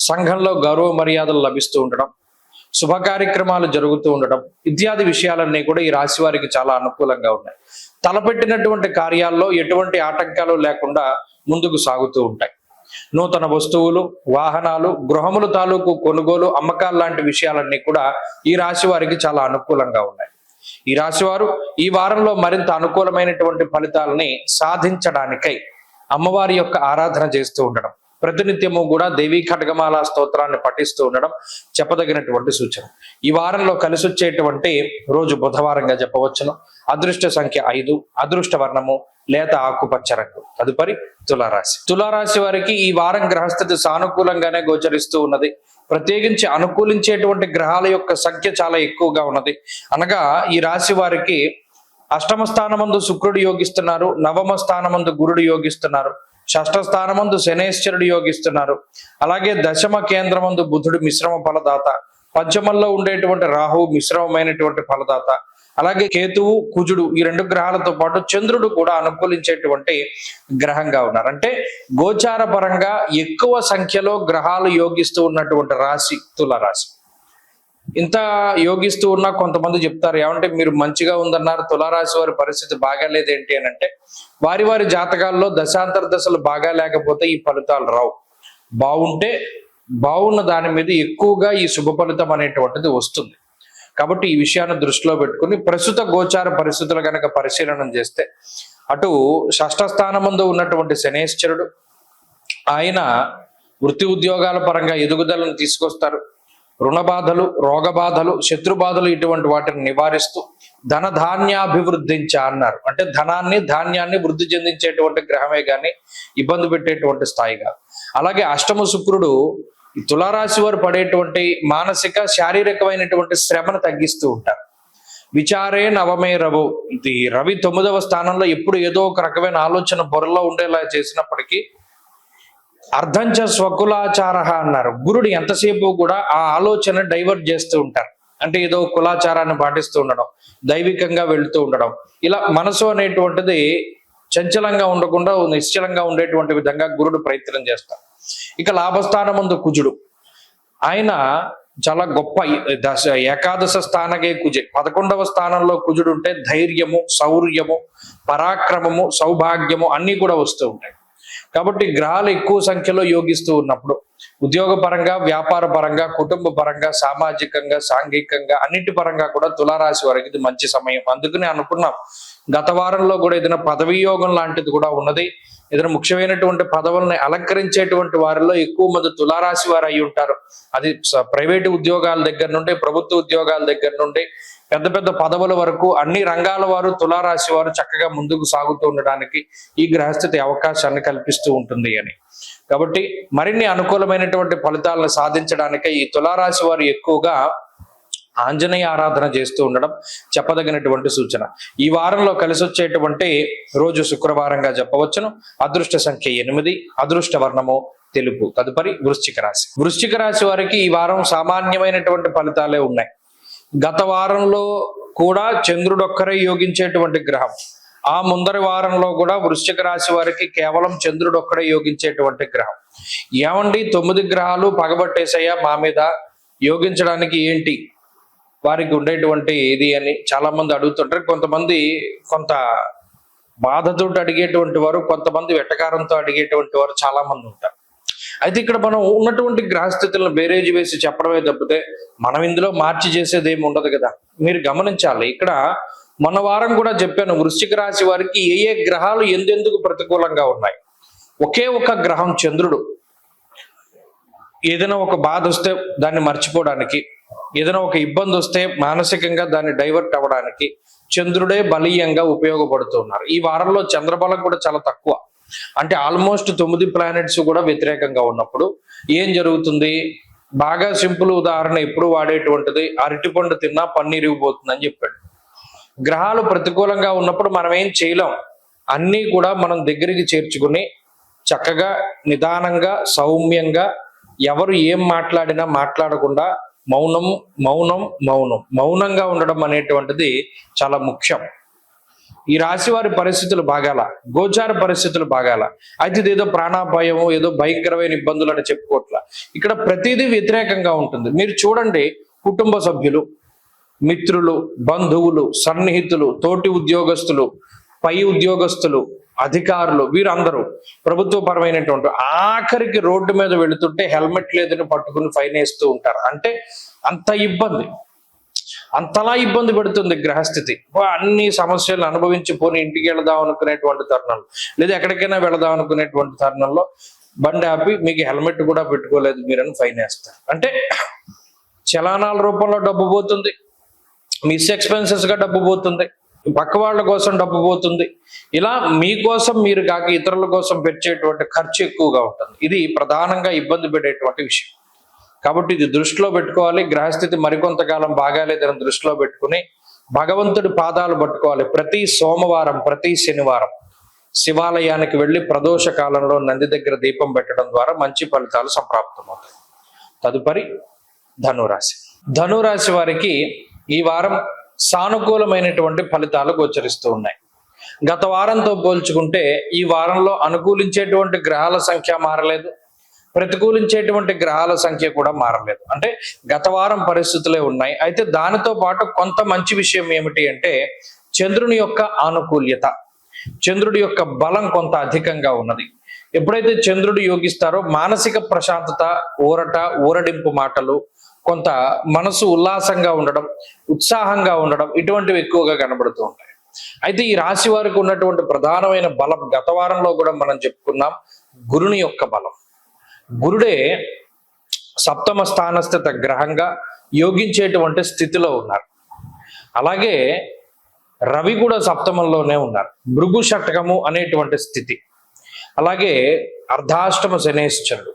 సంఘంలో గౌరవ మర్యాదలు లభిస్తూ ఉండడం, శుభ కార్యక్రమాలు జరుగుతూ ఉండడం ఇత్యాది విషయాలన్నీ కూడా ఈ రాశి వారికి చాలా అనుకూలంగా ఉన్నాయి. తలపెట్టినటువంటి కార్యాల్లో ఎటువంటి ఆటంకాలు లేకుండా ముందుకు సాగుతూ ఉంటాయి. నూతన వస్తువులు, వాహనాలు, గృహములు తాలూకు కొనుగోలు, అమ్మకాలు లాంటి విషయాలన్నీ కూడా ఈ రాశి వారికి చాలా అనుకూలంగా ఉన్నాయి. ఈ రాశి వారు ఈ వారంలో మరింత అనుకూలమైనటువంటి ఫలితాలని సాధించడానికై అమ్మవారి యొక్క ఆరాధన చేస్తూ ఉండడం, ప్రతినిత్యము కూడా దేవీ ఖడ్గమాల స్తోత్రాన్ని పఠిస్తూ ఉండడం చెప్పదగినటువంటి సూచన. ఈ వారంలో కలిసి వచ్చేటువంటి రోజు బుధవారంగా చెప్పవచ్చును. అదృష్ట సంఖ్య 5, అదృష్ట వర్ణము లేత ఆకుపచ్చ రంగు. తదుపరి తులారాశి. తులారాశి వారికి ఈ వారం గ్రహస్థితి సానుకూలంగానే గోచరిస్తూ ఉన్నది. ప్రత్యేకించి అనుకూలించేటువంటి గ్రహాల యొక్క సంఖ్య చాలా ఎక్కువగా ఉన్నది. అనగా ఈ రాశి వారికి అష్టమ స్థానమందు శుక్రుడు యోగిస్తున్నారు, నవమ స్థానమందు గురుడు యోగిస్తున్నారు, షష్ఠ స్థానమందు శనేశ్వరుడు యోగిస్తున్నారు. అలాగే దశమ కేంద్రమందు బుధుడు మిశ్రమ ఫలదాత, పంచమంలో ఉండేటువంటి రాహువు మిశ్రమమైనటువంటి ఫలదాత, అలాగే కేతువు, కుజుడు ఈ 2 గ్రహాలతో పాటు చంద్రుడు కూడా అనుకూలించేటువంటి గ్రహంగా ఉన్నారు. అంటే గోచార పరంగా ఎక్కువ సంఖ్యలో గ్రహాలు యోగిస్తూ ఉన్నటువంటి రాశి తులారాశి. ఇంత యోగిస్తూ ఉన్నా కొంతమంది చెప్తారు, ఏమంటే మీరు మంచిగా ఉందన్నారు, తులారాశి వారి పరిస్థితి బాగాలేదేంటి అని అంటే, వారి వారి జాతకాల్లో దశాంతర దశలు బాగా లేకపోతే ఈ ఫలితాలు రావు. బాగుంటే బాగున్న దాని మీద ఎక్కువగా ఈ శుభ ఫలితం అనేటువంటిది వస్తుంది. కాబట్టి ఈ విషయాన్ని దృష్టిలో పెట్టుకుని ప్రస్తుత గోచార పరిస్థితులు కనుక పరిశీలన చేస్తే, అటు షష్ఠ స్థానమందు ఉన్నటువంటి శనేశ్వరుడు, ఆయన వృత్తి ఉద్యోగాల పరంగా ఎదుగుదలను తీసుకొస్తారు. రుణ బాధలు, రోగ బాధలు, శత్రు బాధలు ఇటువంటి వాటిని నివారిస్తూ ధనధాన్యాభివృద్ధించ అన్నారు. అంటే ధనాన్ని, ధాన్యాన్ని వృద్ధి చెందించేటువంటి గ్రహమే కానీ ఇబ్బంది పెట్టేటువంటి స్థాయి కాదు. అలాగే అష్టమ శుక్రుడు ఈ తులారాశి వారు పడేటువంటి మానసిక, శారీరకమైనటువంటి శ్రమను తగ్గిస్తూ ఉంటారు. విచారే నవమే రవు, ఇది రవి 9వ స్థానంలో ఎప్పుడు ఏదో ఒక రకమైన ఆలోచన బుర్రలో ఉండేలా చేసినప్పటికీ అర్ధంచ స్వకులాచార అన్నారు. గురుడు ఎంతసేపు కూడా ఆ ఆలోచన డైవర్ట్ చేస్తూ ఉంటారు. అంటే ఏదో కులాచారాన్ని పాటిస్తూ ఉండడం, దైవికంగా వెళుతూ ఉండడం, ఇలా మనసు అనేటువంటిది చంచలంగా ఉండకుండా నిశ్చలంగా ఉండేటువంటి విధంగా గురుడు ప్రయత్నం చేస్తారు. ఇక లాభస్థానం ముందు కుజుడు, ఆయన చాలా గొప్ప ఏకాదశ స్థానకే కుజే 11వ స్థానంలో కుజుడు ఉంటే ధైర్యము, శౌర్యము, పరాక్రమము, సౌభాగ్యము అన్నీ కూడా వస్తూ ఉంటాయి. కాబట్టి గ్రహాలు ఎక్కువ సంఖ్యలో యోగిస్తూ ఉన్నప్పుడు ఉద్యోగ పరంగా, వ్యాపార పరంగా, కుటుంబ పరంగా, సామాజికంగా, సాంఘికంగా అన్నిటి పరంగా కూడా తులారాశి వారికి ఇది మంచి సమయం. అందుకని అనుకున్నాం, గత వారంలో కూడా ఏదైనా పదవీ యోగం లాంటిది కూడా ఉన్నది. ఏదైనా ముఖ్యమైనటువంటి పదవుల్ని అలంకరించేటువంటి వారిలో ఎక్కువ మంది తులారాశి వారు అయి ఉంటారు. అది ప్రైవేటు ఉద్యోగాల దగ్గర నుండి, ప్రభుత్వ ఉద్యోగాల దగ్గర నుండి పెద్ద పెద్ద పదవుల వరకు అన్ని రంగాల వారు తులారాశి వారు చక్కగా ముందుకు సాగుతూ ఉండడానికి ఈ గ్రహస్థితి అవకాశాన్ని కల్పిస్తూ ఉంటుంది అని. కాబట్టి మరిన్ని అనుకూలమైనటువంటి ఫలితాలను సాధించడానికే ఈ తులారాశి వారు ఎక్కువగా ఆంజనేయ ఆరాధన చేస్తూ ఉండడం చెప్పదగినటువంటి సూచన. ఈ వారంలో కలిసి వచ్చేటువంటి రోజు శుక్రవారంగా చెప్పవచ్చును. అదృష్ట సంఖ్య 8, అదృష్ట వర్ణము తెలుపు. తదుపరి వృశ్చిక రాశి. వృశ్చిక రాశి వారికి ఈ వారం సామాన్యమైనటువంటి ఫలితాలే ఉన్నాయి. గత వారంలో కూడా చంద్రుడు ఒక్కరే యోగించేటువంటి గ్రహం. ఆ ముందరి వారంలో కూడా వృశ్చిక రాశి వారికి కేవలం చంద్రుడు ఒక్కడే యోగించేటువంటి గ్రహం. ఏమండి 9 గ్రహాలు పగబట్టేసయ్యా మా మీద, యోగించడానికి ఏంటి వారికి ఉండేటువంటి ఇది అని చాలా మంది అడుగుతుంటారు. కొంతమంది కొంత బాధతో అడిగేటువంటి వారు, కొంతమంది వెటకారంతో అడిగేటువంటి వారు చాలా మంది ఉంటారు. అయితే ఇక్కడ మనం ఉన్నటువంటి గ్రహస్థితులను బేరేజ్ వేసి చెప్పడమే తప్పితే మనం ఇందులో మార్చి చేసేది ఏమి ఉండదు కదా. మీరు గమనించాలి, ఇక్కడ మొన్న వారం కూడా చెప్పాను, వృశ్చిక రాశి వారికి ఏ ఏ గ్రహాలు ఎందెందుకు ప్రతికూలంగా ఉన్నాయి. ఒకే ఒక గ్రహం చంద్రుడు ఏదైనా ఒక బాధ వస్తే దాన్ని మర్చిపోవడానికి, ఏదైనా ఒక ఇబ్బంది వస్తే మానసికంగా దాన్ని డైవర్ట్ అవ్వడానికి చంద్రుడే బలీయంగా ఉపయోగపడుతున్నారు. ఈ వారంలో చంద్రబలం కూడా చాలా తక్కువ. అంటే ఆల్మోస్ట్ 9 ప్లానెట్స్ కూడా వ్యతిరేకంగా ఉన్నప్పుడు ఏం జరుగుతుంది? బాగా సింపుల్ ఉదాహరణ ఎప్పుడు వాడేటువంటిది, అరటిపండు తిన్నా పన్నీరిగిపోతుందని చెప్పాడు. గ్రహాలు ప్రతికూలంగా ఉన్నప్పుడు మనం ఏం చేయలేం. అన్నీ కూడా మనం దగ్గరికి చేర్చుకుని చక్కగా నిదానంగా సౌమ్యంగా ఎవరు ఏం మాట్లాడినా మాట్లాడకుండా మౌనం మౌనం మౌనం మౌనంగా ఉండడం అనేటువంటిది చాలా ముఖ్యం. ఈ రాశి వారి పరిస్థితులు బాగాల, గోచార పరిస్థితులు బాగాల. అయితే ఇదేదో ప్రాణాపాయము, ఏదో భయంకరమైన ఇబ్బందులు అని చెప్పుకోవట్ల. ఇక్కడ ప్రతిదీ వ్యతిరేకంగా ఉంటుంది. మీరు చూడండి, కుటుంబ సభ్యులు, మిత్రులు, బంధువులు, సన్నిహితులు, తోటి ఉద్యోగస్తులు, పై ఉద్యోగస్తులు, అధికారులు, వీరందరూ ప్రభుత్వపరమైనటువంటి ఆఖరికి రోడ్డు మీద వెళుతుంటే హెల్మెట్ లేదని పట్టుకుని ఫైన్ వేస్తూ ఉంటారు. అంటే అంత ఇబ్బంది, అంతలా ఇబ్బంది పెడుతుంది గ్రహస్థితి. అన్ని సమస్యలను అనుభవించి పోని ఇంటికి వెళదాం అనుకునేటువంటి తరుణంలో, లేదా ఎక్కడికైనా వెళదాం అనుకునేటువంటి తరుణంలో బండి ఆపి మీకు హెల్మెట్ కూడా పెట్టుకోలేదు మీరని ఫైన్ వేస్తారు. అంటే చలానాల రూపంలో డబ్బు పోతుంది, మిస్ ఎక్స్పెన్సెస్ గా డబ్బు పోతుంది, పక్క వాళ్ళ కోసం డబ్బు పోతుంది. ఇలా మీకోసం మీరు కాక ఇతరుల కోసం పెట్టేటువంటి ఖర్చు ఎక్కువగా ఉంటుంది. ఇది ప్రధానంగా ఇబ్బంది పెట్టేటువంటి విషయం. కాబట్టి ఇది దృష్టిలో పెట్టుకోవాలి. గ్రహస్థితి మరికొంతకాలం బాగాలేదని దృష్టిలో పెట్టుకుని భగవంతుడి పాదాలు పట్టుకోవాలి. ప్రతి సోమవారం, ప్రతి శనివారం శివాలయానికి వెళ్ళి ప్రదోష కాలంలో నంది దగ్గర దీపం పెట్టడం ద్వారా మంచి ఫలితాలు సంప్రాప్తమవుతాయి. తదుపరి ధనురాశి. ధనురాశి వారికి ఈ వారం సానుకూలమైనటువంటి ఫలితాలు గోచరిస్తూ ఉన్నాయి. గత వారంతో పోల్చుకుంటే ఈ వారంలో అనుకూలించేటువంటి గ్రహాల సంఖ్య మారలేదు, ప్రతికూలించేటువంటి గ్రహాల సంఖ్య కూడా మారలేదు. అంటే గత వారం పరిస్థితులే ఉన్నాయి. అయితే దానితో పాటు కొంత మంచి విషయం ఏమిటి అంటే చంద్రుని యొక్క ఆనుకూల్యత, చంద్రుడి యొక్క బలం కొంత అధికంగా ఉన్నది. ఎప్పుడైతే చంద్రుడు యోగిస్తారో మానసిక ప్రశాంతత, ఊరడింపు మాటలు, కొంత మనసు ఉల్లాసంగా ఉండడం, ఉత్సాహంగా ఉండడం, ఇటువంటివి ఎక్కువగా కనబడుతూ ఉంటాయి. అయితే ఈ రాశి వారికి ఉన్నటువంటి ప్రధానమైన బలం గత వారంలో కూడా మనం చెప్పుకున్నాం, గురుని యొక్క బలం. గురుడే సప్తమ స్థానస్థిత గ్రహంగా యోగించేటువంటి స్థితిలో ఉన్నారు. అలాగే రవి కూడా సప్తమంలోనే ఉన్నారు, భృగు షట్కము అనేటువంటి స్థితి. అలాగే అర్ధాష్టమ శనేశ్వరుడు.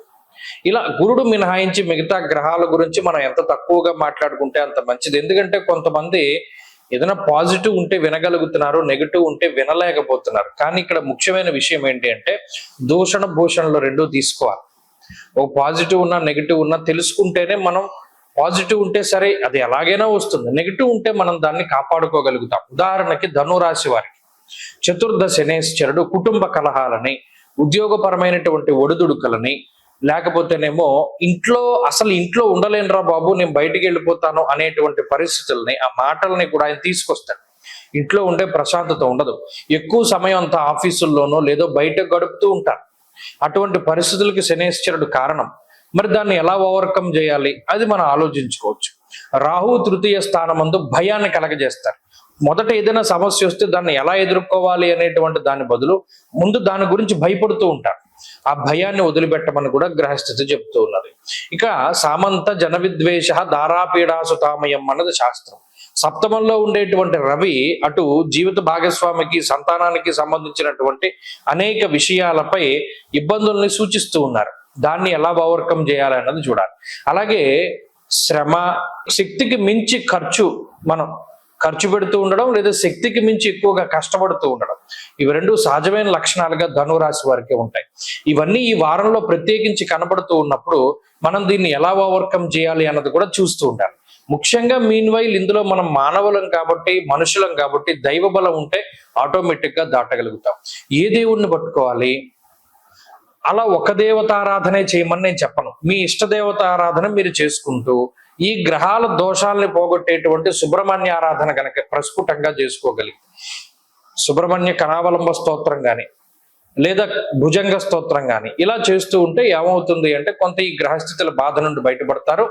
ఇలా గురుడు మినహాయించి మిగతా గ్రహాల గురించి మనం ఎంత తక్కువగా మాట్లాడుకుంటే అంత మంచిది. ఎందుకంటే కొంతమంది ఏదైనా పాజిటివ్ ఉంటే వినగలుగుతున్నారు, నెగిటివ్ ఉంటే వినలేకపోతున్నారు. కానీ ఇక్కడ ముఖ్యమైన విషయం ఏంటి అంటే దూషణ భూషణలు రెండూ తీసుకోవాలి. ఒక పాజిటివ్ ఉన్నా నెగిటివ్ ఉన్నా తెలుసుకుంటేనే మనం, పాజిటివ్ ఉంటే సరే అది ఎలాగైనా వస్తుంది, నెగిటివ్ ఉంటే మనం దాన్ని కాపాడుకోగలుగుతాం. ఉదాహరణకి ధనురాశి వారికి చతుర్థ శనేశ్వరుడు కుటుంబ కలహాలని, ఉద్యోగపరమైనటువంటి ఒడిదుడుకులని, లేకపోతేనేమో ఇంట్లో ఉండలేనురా బాబు నేను బయటికి వెళ్ళిపోతాను అనేటువంటి పరిస్థితుల్ని, ఆ మాటల్ని కూడా ఆయన తీసుకొస్తాడు. ఇంట్లో ఉండే ప్రశాంతత ఉండదు, ఎక్కువ సమయం అంతా ఆఫీసుల్లోనో లేదో బయట గడుపుతూ ఉంటారు. అటువంటి పరిస్థితులకి శనేశ్వరుడు కారణం. మరి దాన్ని ఎలా ఓవర్కమ్ చేయాలి అది మనం ఆలోచించుకోవచ్చు. రాహు తృతీయ స్థానమందు భయాన్ని కలగజేస్తారు. మొదట ఏదైనా సమస్య వస్తే దాన్ని ఎలా ఎదుర్కోవాలి అనేటువంటి దాని బదులు ముందు దాని గురించి భయపడుతూ ఉంటారు. ఆ భయాన్ని వదిలిపెట్టమని కూడా గ్రహస్థితి చెప్తూ ఉన్నది. ఇక సామంత జన విద్వేష దారాపీడాసుతామయం అన్నది శాస్త్రం. సప్తమంలో ఉండేటువంటి రవి అటు జీవిత భాగస్వామికి సంతానానికి సంబంధించినటువంటి అనేక విషయాలపై ఇబ్బందుల్ని సూచిస్తూ ఉన్నారు. దాన్ని ఎలా ఓవర్కమ్ చేయాలి అన్నది చూడాలి. అలాగే శ్రమ, శక్తికి మించి మనం ఖర్చు పెడుతూ ఉండడం, లేదా శక్తికి మించి ఎక్కువగా కష్టపడుతూ ఉండడం, ఇవి రెండు సహజమైన లక్షణాలుగా ధనురాశి వారికి ఉంటాయి. ఇవన్నీ ఈ వారంలో ప్రత్యేకించి కనబడుతూ ఉన్నప్పుడు మనం దీన్ని ఎలా ఓవర్కమ్ చేయాలి అన్నది కూడా చూస్తూ ఉండాలి. ముఖ్యంగా మీన్ వైల్ ఇందులో మనం మానవులం కాబట్టి, మనుషులం కాబట్టి దైవ బలం ఉంటే ఆటోమేటిక్ గా దాటగలుగుతాం. ఏ దేవుణ్ణి పట్టుకోవాలి, అలా ఒక దేవతారాధనే చేయమని నేను చెప్పను. మీ ఇష్ట దేవతారాధన మీరు చేసుకుంటూ ఈ గ్రహాల దోషాలని పోగొట్టేటువంటి సుబ్రహ్మణ్య ఆరాధన కనుక ప్రస్ఫుటంగా చేసుకోగలిగి సుబ్రహ్మణ్య కరావలంబ స్తోత్రం కానీ లేదా భుజంగ స్తోత్రం కానీ ఇలా చేస్తూ ఉంటే ఏమవుతుంది అంటే కొంత ఈ గ్రహస్థితుల బాధ నుండి బయటపడతారు.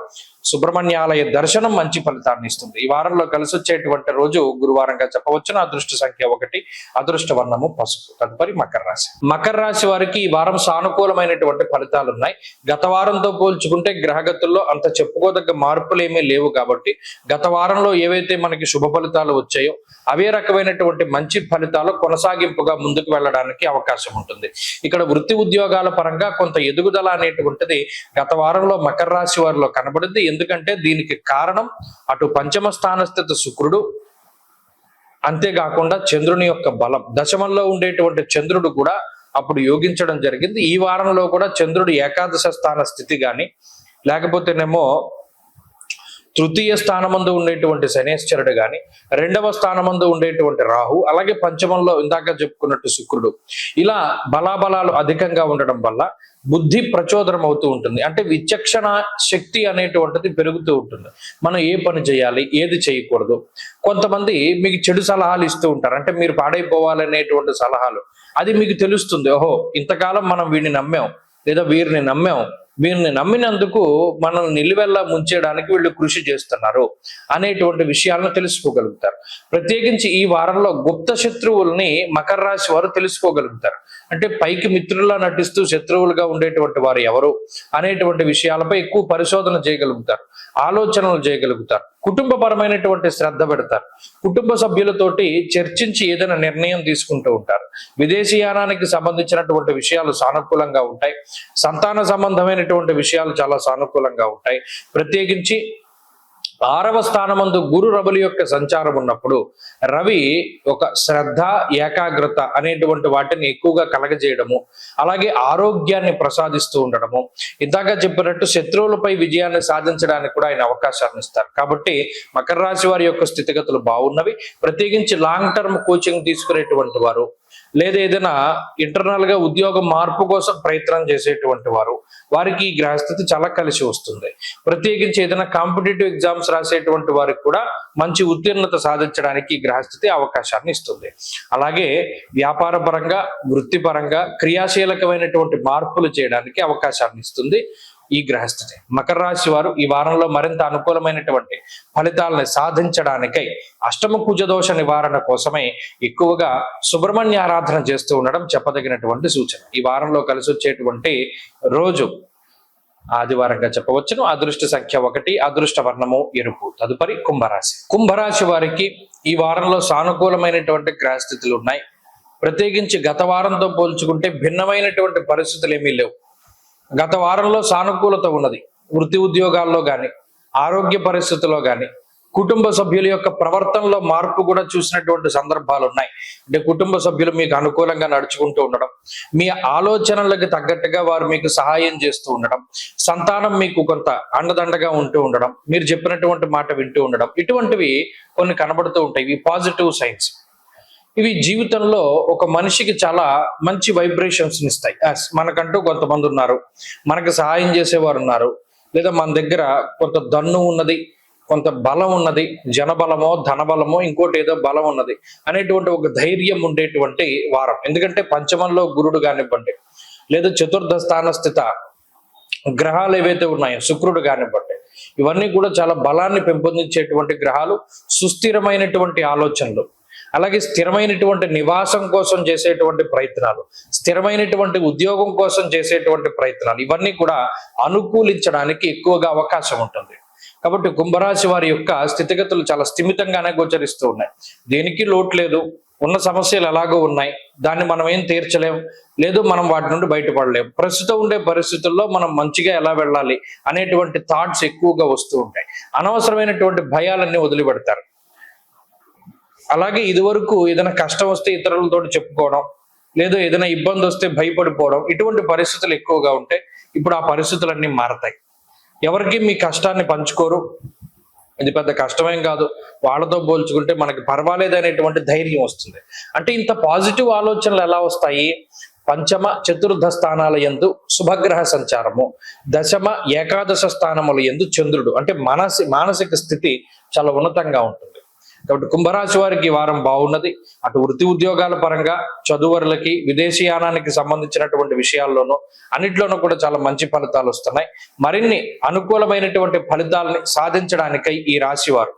సుబ్రహ్మణ్యాలయ దర్శనం మంచి ఫలితాన్ని ఇస్తుంది. ఈ వారంలో కలిసి వచ్చేటువంటి రోజు గురువారంగా చెప్పవచ్చును. అదృష్ట సంఖ్య 1, అదృష్ట వర్ణము పసుపు. తదుపరి మకర రాశి. మకర రాశి వారికి ఈ వారం సానుకూలమైనటువంటి ఫలితాలు ఉన్నాయి. గత వారంతో పోల్చుకుంటే గ్రహగతుల్లో అంత చెప్పుకోదగ్గ మార్పులు ఏమీ లేవు కాబట్టి గత వారంలో ఏవైతే మనకి శుభ ఫలితాలు వచ్చాయో అవే రకమైనటువంటి మంచి ఫలితాలు కొనసాగింపుగా ముందుకు వెళ్ళడానికి అవకాశం ఉంటుంది. ఇక్కడ వృత్తి ఉద్యోగాల పరంగా కొంత ఎదుగుదల అనేటువంటిది గత వారంలో మకర రాశి వారిలో కనబడింది. ఎందుకంటే దీనికి కారణం అటు పంచమ స్థాన స్థిత శుక్రుడు, అంతేకాకుండా చంద్రుని యొక్క బలం. దశమంలో ఉండేటువంటి చంద్రుడు కూడా అప్పుడు యోగించడం జరిగింది. ఈ వారంలో కూడా చంద్రుడు ఏకాదశ స్థాన స్థితి కానీ లేకపోతేనేమో తృతీయ స్థానమందు ఉండేటువంటి శనేశ్వరుడు కానీ, 2వ స్థానమందు ఉండేటువంటి రాహు, అలాగే పంచమంలో ఇందాక చెప్పుకున్నట్టు శుక్రుడు, ఇలా బలాబలాలు అధికంగా ఉండడం వల్ల బుద్ధి ప్రచోదనం అవుతూ ఉంటుంది. అంటే విచక్షణ శక్తి అనేటువంటిది పెరుగుతూ ఉంటుంది. మనం ఏ పని చేయాలి, ఏది చేయకూడదు. కొంతమంది మీకు చెడు సలహాలు ఇస్తూ ఉంటారు, అంటే మీరు పాడైపోవాలనేటువంటి సలహాలు. అది మీకు తెలుస్తుంది, ఓహో ఇంతకాలం మనం వీడిని నమ్మాం లేదా వీరిని నమ్మాం, వీరిని నమ్మినందుకు మనల్ని నిలువెల్లా ముంచేయడానికి వీళ్ళు కృషి చేస్తున్నారు అనేటువంటి విషయాలను తెలుసుకోగలుగుతారు. ప్రత్యేకించి ఈ వారంలో గుప్త శత్రువుల్ని మకర రాశి వారు తెలుసుకోగలుగుతారు. అంటే పైకి మిత్రుల్లా నటిస్తూ శత్రువులుగా ఉండేటువంటి వారు ఎవరు అనేటువంటి విషయాలపై ఎక్కువ పరిశోధన చేయగలుగుతారు, ఆలోచనలు చేయగలుగుతారు, కుటుంబపరమైనటువంటి శ్రద్ధ పెడతారు, కుటుంబ సభ్యులతోటి చర్చించి ఏదైనా నిర్ణయం తీసుకుంటూ ఉంటారు. విదేశీయానానికి సంబంధించినటువంటి విషయాలు సానుకూలంగా ఉంటాయి. సంతాన సంబంధమైనటువంటి విషయాలు చాలా సానుకూలంగా ఉంటాయి. ప్రత్యేకించి 6వ స్థానమందు గురు రవుల యొక్క సంచారం ఉన్నప్పుడు రవి ఒక శ్రద్ధ, ఏకాగ్రత అనేటువంటి వాటిని ఎక్కువగా కలగజేయడము, అలాగే ఆరోగ్యాన్ని ప్రసాదిస్తూ ఉండడము, ఇందాక చెప్పినట్టు శత్రువులపై విజయాన్ని సాధించడానికి కూడా ఆయన అవకాశాన్ని ఇస్తారు. కాబట్టి మకర రాశి వారి యొక్క స్థితిగతులు బాగున్నవి. ప్రత్యేకించి లాంగ్ టర్మ్ కోచింగ్ తీసుకునేటువంటి వారు, లేదా ఏదైనా ఇంటర్నల్ గా ఉద్యోగ మార్పు కోసం ప్రయత్నం చేసేటువంటి వారికి ఈ గ్రహస్థితి చాలా కలిసి వస్తుంది. ప్రత్యేకించి ఏదైనా కాంపిటేటివ్ ఎగ్జామ్స్ రాసేటువంటి వారికి కూడా మంచి ఉత్తీర్ణత సాధించడానికి ఈ గ్రహస్థితి అవకాశాన్ని ఇస్తుంది. అలాగే వ్యాపార పరంగా, వృత్తిపరంగా క్రియాశీలకమైనటువంటి మార్పులు చేయడానికి అవకాశాన్ని ఇస్తుంది ఈ గ్రహస్థితి. మకర రాశి వారు ఈ వారంలో మరింత అనుకూలమైనటువంటి ఫలితాలను సాధించడానికై అష్టమ కుజ దోష నివారణ కోసమై ఎక్కువగా సుబ్రహ్మణ్య ఆరాధన చేస్తూ ఉండడం చెప్పదగినటువంటి సూచన. ఈ వారంలో కలిసి వచ్చేటువంటి రోజు ఆదివారంగా చెప్పవచ్చును. అదృష్ట సంఖ్య 1, అదృష్ట వర్ణము ఎరుపు. తదుపరి కుంభరాశి. కుంభరాశి వారికి ఈ వారంలో సానుకూలమైనటువంటి గ్రహస్థితులు ఉన్నాయి. ప్రత్యేకించి గత వారంతో పోల్చుకుంటే భిన్నమైనటువంటి పరిస్థితులు ఏమీ లేవు. గత వారంలో సానుకూలత ఉన్నది. వృత్తి ఉద్యోగాల్లో కానీ, ఆరోగ్య పరిస్థితుల్లో కానీ, కుటుంబ సభ్యుల యొక్క ప్రవర్తనలో మార్పు కూడా చూసినటువంటి సందర్భాలు ఉన్నాయి. అంటే కుటుంబ సభ్యులు మీకు అనుకూలంగా నడుచుకుంటూ ఉండడం, మీ ఆలోచనలకు తగ్గట్టుగా వారు మీకు సహాయం చేస్తూ ఉండడం, సంతానం మీకు కొంత అండదండగా ఉంటూ ఉండడం, మీరు చెప్పినటువంటి మాట వింటూ ఉండడం, ఇటువంటివి కొన్ని కనబడుతూ ఉంటాయి. ఇవి పాజిటివ్ సైన్స్. ఇవి జీవితంలో ఒక మనిషికి చాలా మంచి వైబ్రేషన్స్ ఇస్తాయి. మనకంటూ కొంతమంది ఉన్నారు, మనకు సహాయం చేసేవారు ఉన్నారు, లేదా మన దగ్గర కొంత దన్ను ఉన్నది, కొంత బలం ఉన్నది, జనబలమో ధనబలమో ఇంకోటి ఏదో బలం ఉన్నది అనేటువంటి ఒక ధైర్యం ఉండేటువంటి వారం. ఎందుకంటే పంచమంలో గురుడు కానివ్వండి, లేదా చతుర్థ స్థాన స్థిత గ్రహాలు ఏవైతే ఉన్నాయో శుక్రుడు కానివ్వండి, ఇవన్నీ కూడా చాలా బలాన్ని పెంపొందించేటువంటి గ్రహాలు, సుస్థిరమైనటువంటి ఆలోచనలు, అలాగే స్థిరమైనటువంటి నివాసం కోసం చేసేటువంటి ప్రయత్నాలు, స్థిరమైనటువంటి ఉద్యోగం కోసం చేసేటువంటి ప్రయత్నాలు, ఇవన్నీ కూడా అనుకూలించడానికి ఎక్కువగా అవకాశం ఉంటుంది. కాబట్టి కుంభరాశి వారి యొక్క స్థితిగతులు చాలా స్థిమితంగానే గోచరిస్తూ ఉన్నాయి. దేనికి లోటు లేదు. ఉన్న సమస్యలు ఎలాగో ఉన్నాయి, దాన్ని మనం ఏం తీర్చలేం, లేదు మనం వాటి నుండి బయటపడలేం. ప్రస్తుతం ఉండే పరిస్థితుల్లో మనం మంచిగా ఎలా వెళ్ళాలి అనేటువంటి థాట్స్ ఎక్కువగా వస్తూ ఉంటాయి. అనవసరమైనటువంటి భయాలన్నీ వదిలిపెడతారు. అలాగే ఇదివరకు ఏదైనా కష్టం వస్తే ఇతరులతో చెప్పుకోవడం, లేదు ఏదైనా ఇబ్బంది వస్తే భయపడిపోవడం, ఇటువంటి పరిస్థితులు ఎక్కువగా ఉంటే ఇప్పుడు ఆ పరిస్థితులన్నీ మారతాయి. ఎవరికి మీ కష్టాన్ని పంచుకోరు, ఇది పెద్ద కష్టమేం కాదు, వాళ్ళతో పోల్చుకుంటే మనకి పర్వాలేదు అనేటువంటి ధైర్యం వస్తుంది. అంటే ఇంత పాజిటివ్ ఆలోచనలు ఎలా వస్తాయి? పంచమ చతుర్థ స్థానాల యందు శుభగ్రహ సంచారము, దశమ ఏకాదశ స్థానముల యందు చంద్రుడు, అంటే మానసిక స్థితి చాలా ఉన్నతంగా ఉంటుంది. కాబట్టి కుంభరాశి వారికి ఈ వారం బాగున్నది. అటు వృత్తి ఉద్యోగాల పరంగా, చదువురులకి, విదేశీయానానికి సంబంధించినటువంటి విషయాల్లోనూ అన్నిట్లోనూ కూడా చాలా మంచి ఫలితాలు వస్తున్నాయి. మరిన్ని అనుకూలమైనటువంటి ఫలితాలని సాధించడానికై ఈ రాశి వారు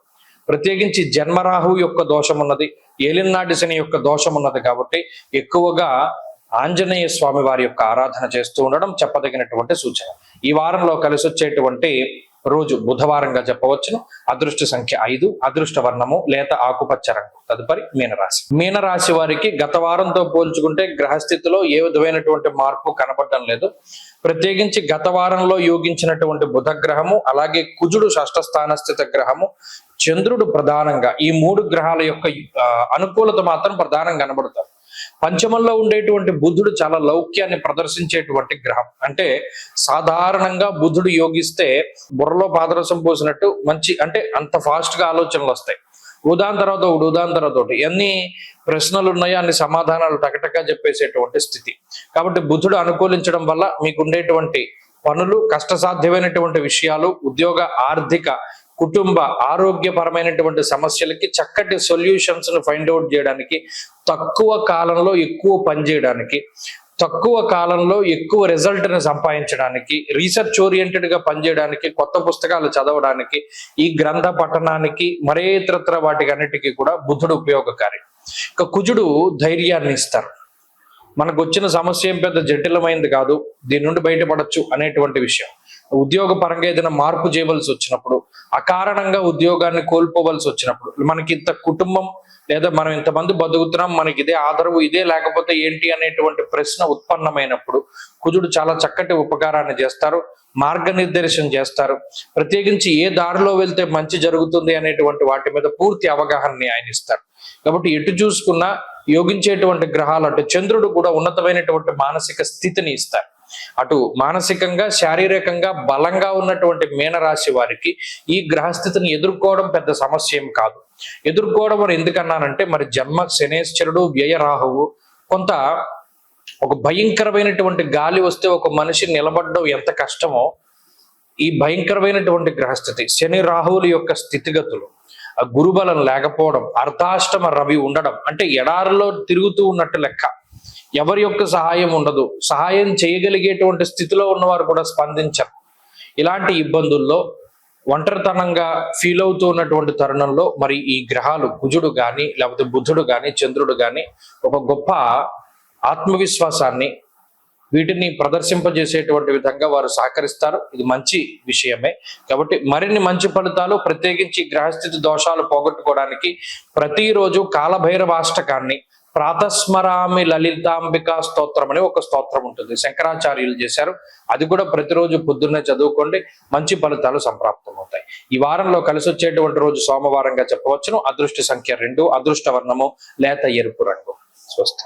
ప్రత్యేకించి జన్మరాహు యొక్క దోషం ఉన్నది, ఏలినాటి శని యొక్క దోషం ఉన్నది కాబట్టి ఎక్కువగా ఆంజనేయ స్వామి వారి యొక్క ఆరాధన చేస్తూ ఉండడం చెప్పదగినటువంటి సూచన. ఈ వారంలో కలిసి వచ్చేటువంటి రోజు బుధవారంగా చెప్పవచ్చును. అదృష్ట సంఖ్య 5, అదృష్ట వర్ణము లేత ఆకుపచ్చ రంగు. తదుపరి మీనరాశి. మీనరాశి వారికి గత వారంతో పోల్చుకుంటే గ్రహస్థితిలో ఏ విధమైనటువంటి మార్పు కనపడటం లేదు. ప్రత్యేకించి గత వారంలో యోగించినటువంటి బుధ గ్రహము, అలాగే కుజుడు షష్ఠ స్థాన స్థిత గ్రహము, చంద్రుడు ప్రధానంగా, ఈ 3 గ్రహాల యొక్క అనుకూలత మాత్రం ప్రధానంగా కనబడతారు. పంచమంలో ఉండేటువంటి బుధుడు చాలా లౌక్యాన్ని ప్రదర్శించేటువంటి గ్రహం. అంటే సాధారణంగా బుధుడు యోగిస్తే బుర్రలో పాదరసం పోసినట్టు మంచి, అంటే అంత ఫాస్ట్ గా ఆలోచనలు వస్తాయి. ఉదాహరణ తర్వాత ఒకటి, ఉదాహరణ తర్వాత ఒకటి, ఎన్ని ప్రశ్నలు ఉన్నాయో అన్ని సమాధానాలు టకటకా చెప్పేసేటువంటి స్థితి. కాబట్టి బుధుడు అనుకూలించడం వల్ల మీకు ఉండేటువంటి పనులు, కష్టసాధ్యమైనటువంటి విషయాలు, ఉద్యోగ, ఆర్థిక, కుటుంబ, ఆరోగ్యపరమైనటువంటి సమస్యలకి చక్కటి సొల్యూషన్స్ ను ఫైండ్ అవుట్ చేయడానికి, తక్కువ కాలంలో ఎక్కువ పని చేయడానికి, తక్కువ కాలంలో ఎక్కువ రిజల్ట్ ని సంపాదించడానికి, రీసెర్చ్ ఓరియంటెడ్ గా పనిచేయడానికి, కొత్త పుస్తకాలు చదవడానికి, ఈ గ్రంథ పఠనానికి, మరే ఇతరత్ర వాటికి అన్నిటికీ కూడా బుధుడు ఉపయోగకారి. ఇక కుజుడు ధైర్యాన్ని ఇస్తారు. మనకు వచ్చిన సమస్య ఏం పెద్ద జటిలమైంది కాదు, దీని నుండి బయటపడచ్చు అనేటువంటి విషయం. ఉద్యోగ పరంగా ఏదైనా మార్పు చేయవలసి వచ్చినప్పుడు, అకారణంగా ఉద్యోగాన్ని కోల్పోవలసి వచ్చినప్పుడు, మనకి ఇంత కుటుంబం లేదా మనం ఇంతమంది బతుకుతున్నాం, మనకి ఇదే ఆదరవు, ఇదే లేకపోతే ఏంటి అనేటువంటి ప్రశ్న ఉత్పన్నమైనప్పుడు కుజుడు చాలా చక్కటి ఉపకారాన్ని చేస్తారు, మార్గనిర్దేశం చేస్తారు. ప్రత్యేకించి ఏ దారిలో వెళ్తే మంచి జరుగుతుంది అనేటువంటి వాటి మీద పూర్తి అవగాహనని ఆయన ఇస్తారు. కాబట్టి ఎటు చూసుకున్నా యోగించేటువంటి గ్రహాలు, అంటే చంద్రుడు కూడా ఉన్నతమైనటువంటి మానసిక స్థితిని ఇస్తారు. అటు మానసికంగా, శారీరకంగా బలంగా ఉన్నటువంటి మీనరాశి వారికి ఈ గ్రహస్థితిని ఎదుర్కోవడం పెద్ద సమస్య ఏం కాదు. ఎదుర్కోవడం అని ఎందుకన్నానంటే, మరి జన్మ శనేశ్వరుడు, వ్యయ రాహువు, కొంత ఒక భయంకరమైనటువంటి గాలి వస్తే ఒక మనిషి నిలబడడం ఎంత కష్టమో, ఈ భయంకరమైనటువంటి గ్రహస్థితి, శని రాహువుల యొక్క స్థితిగతులు, గురుబలం లేకపోవడం, అర్ధాష్టమ రవి ఉండడం, అంటే ఎడారిలో తిరుగుతూ ఉన్నట్టు లెక్క. ఎవరి యొక్క సహాయం ఉండదు, సహాయం చేయగలిగేటువంటి స్థితిలో ఉన్నవారు కూడా స్పందించరు. ఇలాంటి ఇబ్బందుల్లో ఒంటరితనంగా ఫీల్ అవుతూ ఉన్నటువంటి తరుణంలో మరి ఈ గ్రహాలు, కుజుడు గాని, లేకపోతే బుధుడు గాని, చంద్రుడు గాని ఒక గొప్ప ఆత్మవిశ్వాసాన్ని, వీటిని ప్రదర్శింపజేసేటువంటి విధంగా వారు సహకరిస్తారు. ఇది మంచి విషయమే. కాబట్టి మరిన్ని మంచి ఫలితాలు, ప్రత్యేకించి గ్రహస్థితి దోషాలు పోగొట్టుకోవడానికి ప్రతిరోజు కాలభైరవాష్టకాన్ని, ప్రాతస్మరామి లలితాంబికా స్తోత్రం అని ఒక స్తోత్రం ఉంటుంది, శంకరాచార్యులు చేశారు. అది కూడా ప్రతిరోజు పొద్దున్నే చదువుకోండి, మంచి ఫలితాలు సంప్రాప్తం అవుతాయి. ఈ వారంలో కలిసి వచ్చేటువంటి రోజు సోమవారంగా చెప్పవచ్చును. అదృష్ట సంఖ్య 2, అదృష్ట వర్ణము లేత ఎరుపు రంగు. స్వస్తి.